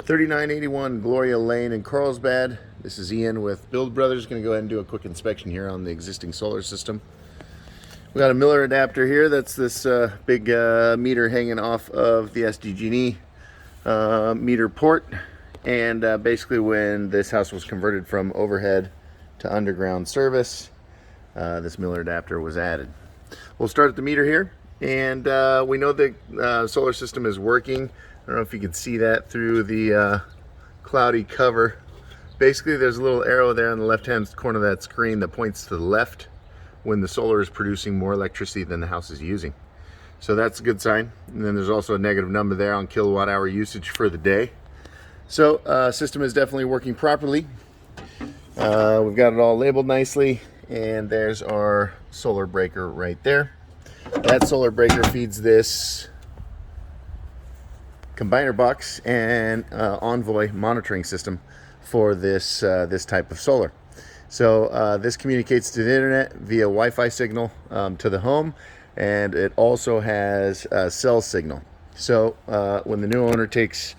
3981 Gloria Lane in Carlsbad. This is Ian with Build Brothers. Going to go ahead and do a quick inspection here on the existing solar system. We got a Miller adapter here. That's this big meter hanging off of the SDG&E meter port. And basically when this house was converted from overhead to underground service, this Miller adapter was added. We'll start at the meter here, and we know the solar system is working. I don't know if you can see that through the cloudy cover. Basically, there's a little arrow there on the left-hand corner of that screen that points to the left when the solar is producing more electricity than the house is using. So that's a good sign. And then there's also a negative number there on kilowatt hour usage for the day. So system is definitely working properly. We've got it all labeled nicely, and there's our solar breaker right there. That solar breaker feeds this combiner box and Envoy monitoring system for this this type of solar. So this communicates to the internet via Wi-Fi signal to the home, and it also has a cell signal. So when the new owner takes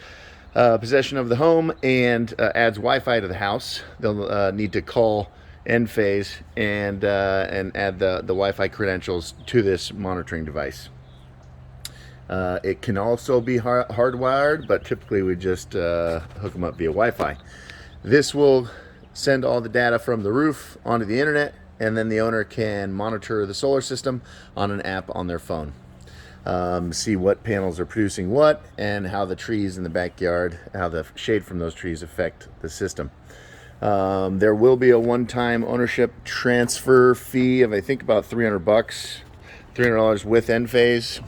possession of the home and adds Wi-Fi to the house, they'll need to call Enphase and add the Wi-Fi credentials to this monitoring device. It can also be hardwired, but typically we just hook them up via Wi-Fi. This will send all the data from the roof onto the internet, and then the owner can monitor the solar system on an app on their phone. See what panels are producing what, and how the trees in the backyard, how the shade from those trees affect the system. There will be a one-time ownership transfer fee of, I think, about $300, $300 with Enphase.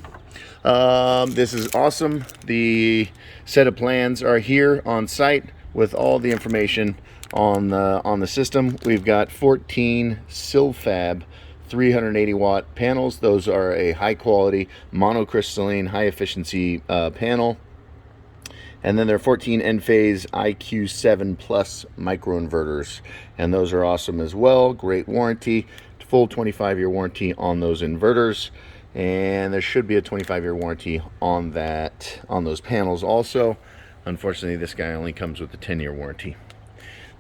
This is awesome. The set of plans are here on site with all the information on the system. We've got 14 Silfab 380 watt panels. Those are a high quality monocrystalline high efficiency panel. And then there are 14 Enphase IQ7 Plus microinverters, and those are awesome as well. Great warranty, full 25-year warranty on those inverters. And there should be a 25-year warranty on those panels also. Unfortunately, this guy only comes with a 10-year warranty.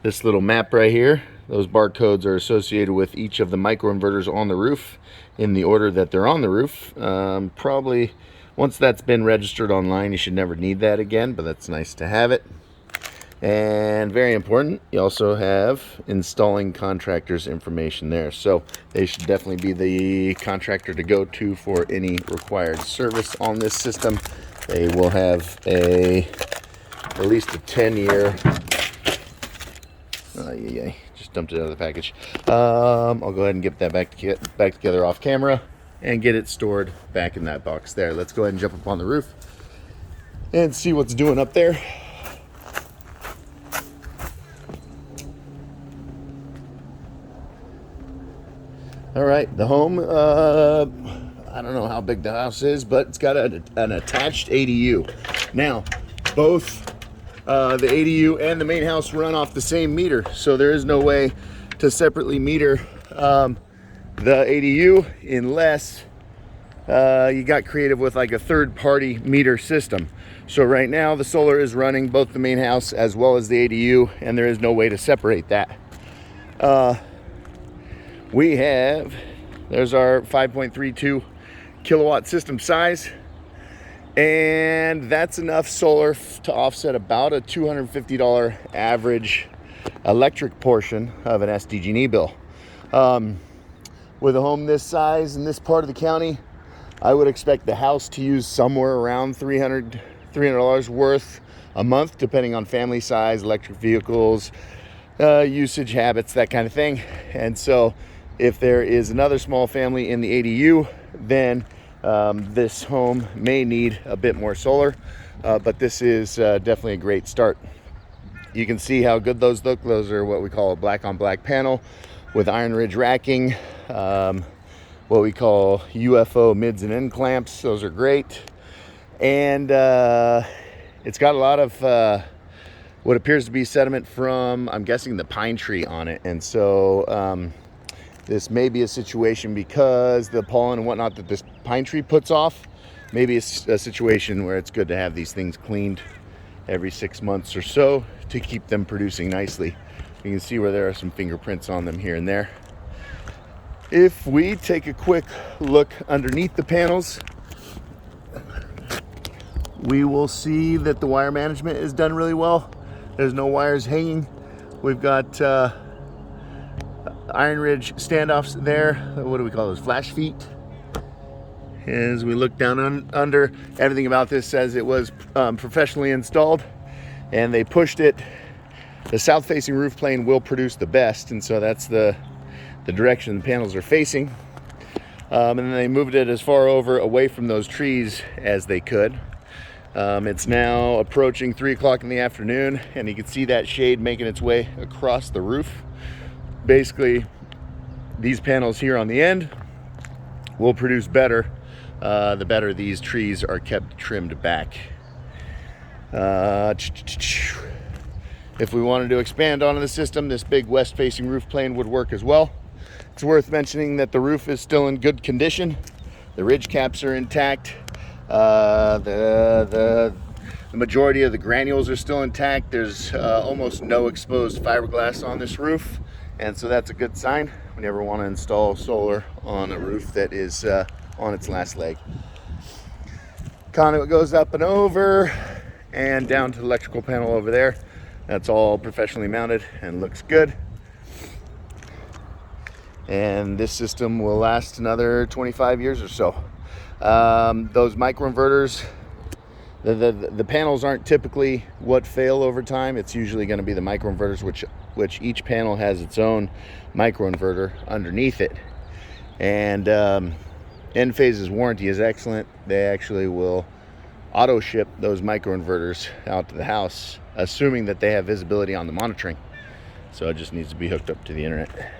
This little map right here, those barcodes are associated with each of the microinverters on the roof in the order that they're on the roof. Probably once that's been registered online, you should never need that again, but that's nice to have it. And very important, you also have installing contractors information there. So they should definitely be the contractor to go to for any required service on this system. They will have at least a 10-year. Just dumped it out of the package. I'll go ahead and get that back together off camera and get it stored back in that box there. Let's go ahead and jump up on the roof and see what's doing up there. All right, the home, I don't know how big the house is, but it's got an attached ADU. Now, both the ADU and the main house run off the same meter, so there is no way to separately meter the ADU unless you got creative with like a third-party meter system. So right now the solar is running both the main house as well as the ADU, and there is no way to separate that. There's our 5.32 kilowatt system size, and that's enough solar to offset about a $250 average electric portion of an SDG&E bill. With a home this size in this part of the county, I would expect the house to use somewhere around $300 worth a month, depending on family size, electric vehicles, usage habits, that kind of thing. And so if there is another small family in the ADU, then this home may need a bit more solar, but this is definitely a great start. You can see how good those look. Those are what we call a black on black panel with iron ridge racking, what we call UFO mids and end clamps. Those are great. And it's got a lot of what appears to be sediment from, I'm guessing, the pine tree on it. And so this may be a situation, because the pollen and whatnot that this pine tree puts off, maybe it's a situation where it's good to have these things cleaned every 6 months or so to keep them producing nicely. You can see where there are some fingerprints on them here and there. If we take a quick look underneath the panels, we will see that the wire management is done really well. There's no wires hanging. We've got Iron Ridge standoffs there. What do we call those? Flash feet. As we look down under, everything about this says it was professionally installed, and they pushed it. The south-facing roof plane will produce the best, and so that's the direction the panels are facing. And then they moved it as far away from those trees as they could. It's now approaching 3 o'clock in the afternoon, and you can see that shade making its way across the roof. Basically, these panels here on the end will produce better the better these trees are kept trimmed back. If we wanted to expand onto the system, this big west-facing roof plane would work as well. It's worth mentioning that the roof is still in good condition. The ridge caps are intact. The majority of the granules are still intact. There's almost no exposed fiberglass on this roof, and so that's a good sign when you ever want to install solar on a roof that is on its last leg. Conduit goes up and over and down to the electrical panel over there. That's all professionally mounted and looks good. And this system will last another 25 years or so. Those microinverters, the panels aren't typically what fail over time. It's usually going to be the microinverters, which each panel has its own microinverter underneath it. And Enphase's warranty is excellent. They actually will auto ship those microinverters out to the house, assuming that they have visibility on the monitoring. So it just needs to be hooked up to the internet.